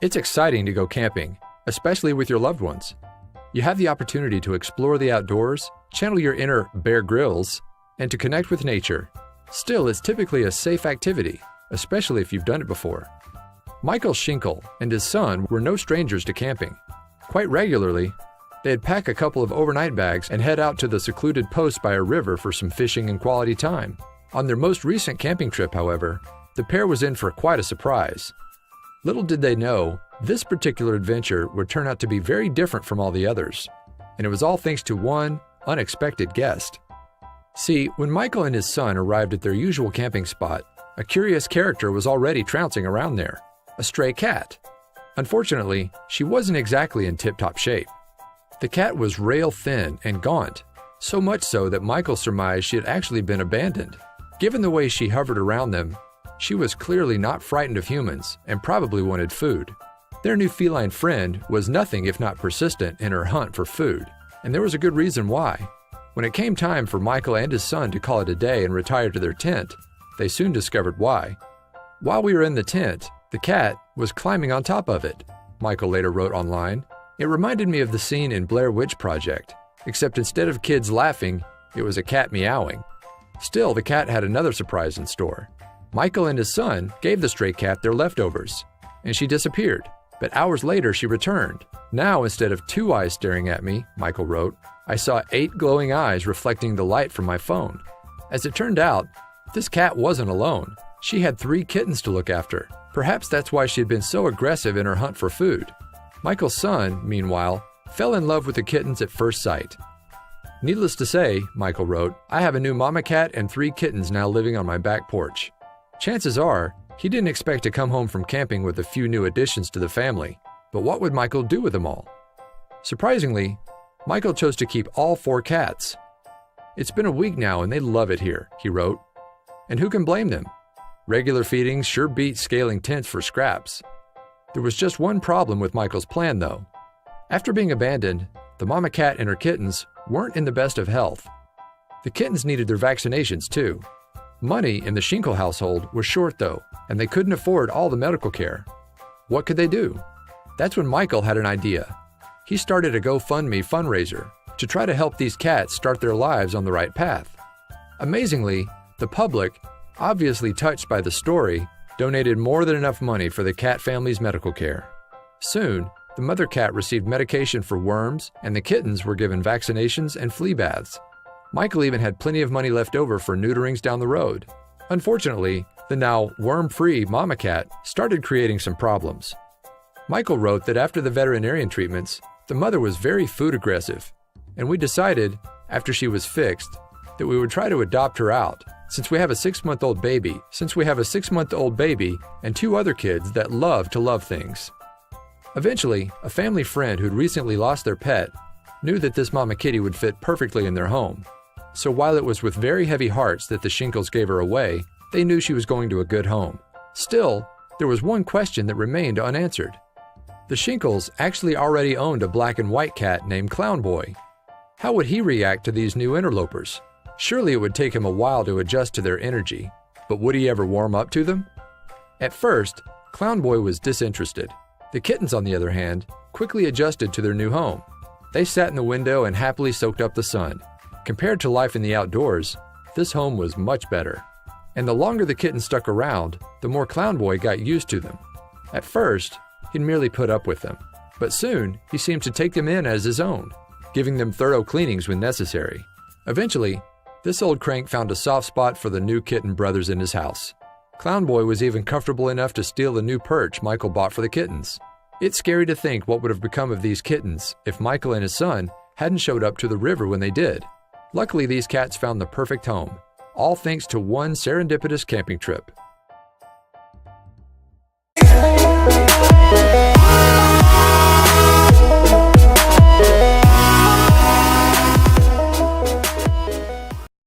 It's exciting to go camping, especially with your loved ones. You have the opportunity to explore the outdoors, channel your inner Bear Grylls, and to connect with nature. Still, it's typically a safe activity, especially if you've done it before. Michael Schinkel and his son were no strangers to camping. Quite regularly, they'd pack a couple of overnight bags and head out to the secluded post by a river for some fishing and quality time. On their most recent camping trip, however, the pair was in for quite a surprise. Little did they know, this particular adventure would turn out to be very different from all the others, and it was all thanks to one unexpected guest. See, when Michael and his son arrived at their usual camping spot, a curious character was already trouncing around there, a stray cat. Unfortunately, she wasn't exactly in tip-top shape. The cat was rail-thin and gaunt, so much so that Michael surmised she had actually been abandoned. Given the way she hovered around them, she was clearly not frightened of humans and probably wanted food. Their new feline friend was nothing if not persistent in her hunt for food, and there was a good reason why. When it came time for Michael and his son to call it a day and retire to their tent, they soon discovered why. While we were in the tent, the cat was climbing on top of it, Michael later wrote online. It reminded me of the scene in Blair Witch Project, except instead of kids laughing, it was a cat meowing. Still, the cat had another surprise in store. Michael and his son gave the stray cat their leftovers, and she disappeared. But hours later, she returned. Now, instead of 2 eyes staring at me, Michael wrote, I saw 8 glowing eyes reflecting the light from my phone. As it turned out, this cat wasn't alone. She had 3 kittens to look after. Perhaps that's why she had been so aggressive in her hunt for food. Michael's son, meanwhile, fell in love with the kittens at first sight. Needless to say, Michael wrote, I have a new mama cat and 3 kittens now living on my back porch. Chances are, he didn't expect to come home from camping with a few new additions to the family, but what would Michael do with them all? Surprisingly, Michael chose to keep all 4 cats. It's been a week now and they love it here, he wrote. And who can blame them? Regular feedings sure beat scaling tents for scraps. There was just one problem with Michael's plan, though. After being abandoned, the mama cat and her kittens weren't in the best of health. The kittens needed their vaccinations, too. Money in the Schinkel household was short, though, and they couldn't afford all the medical care. What could they do? That's when Michael had an idea. He started a GoFundMe fundraiser to try to help these cats start their lives on the right path. Amazingly, the public, obviously touched by the story, donated more than enough money for the cat family's medical care. Soon, the mother cat received medication for worms, and the kittens were given vaccinations and flea baths. Michael even had plenty of money left over for neuterings down the road. Unfortunately, the now worm-free mama cat started creating some problems. Michael wrote that after the veterinarian treatments, the mother was very food aggressive, and we decided, after she was fixed, that we would try to adopt her out, since we have a 6-month-old baby and 2 other kids that love to love things. Eventually, a family friend who'd recently lost their pet knew that this mama kitty would fit perfectly in their home. So while it was with very heavy hearts that the Schinkels gave her away, they knew she was going to a good home. Still, there was one question that remained unanswered. The Schinkels actually already owned a black and white cat named Clown Boy. How would he react to these new interlopers? Surely it would take him a while to adjust to their energy, but would he ever warm up to them? At first, Clown Boy was disinterested. The kittens, on the other hand, quickly adjusted to their new home. They sat in the window and happily soaked up the sun. Compared to life in the outdoors, this home was much better. And the longer the kittens stuck around, the more Clown Boy got used to them. At first, he'd merely put up with them, but soon he seemed to take them in as his own, giving them thorough cleanings when necessary. Eventually, this old crank found a soft spot for the new kitten brothers in his house. Clown Boy was even comfortable enough to steal the new perch Michael bought for the kittens. It's scary to think what would have become of these kittens if Michael and his son hadn't showed up to the river when they did. Luckily, these cats found the perfect home, all thanks to one serendipitous camping trip.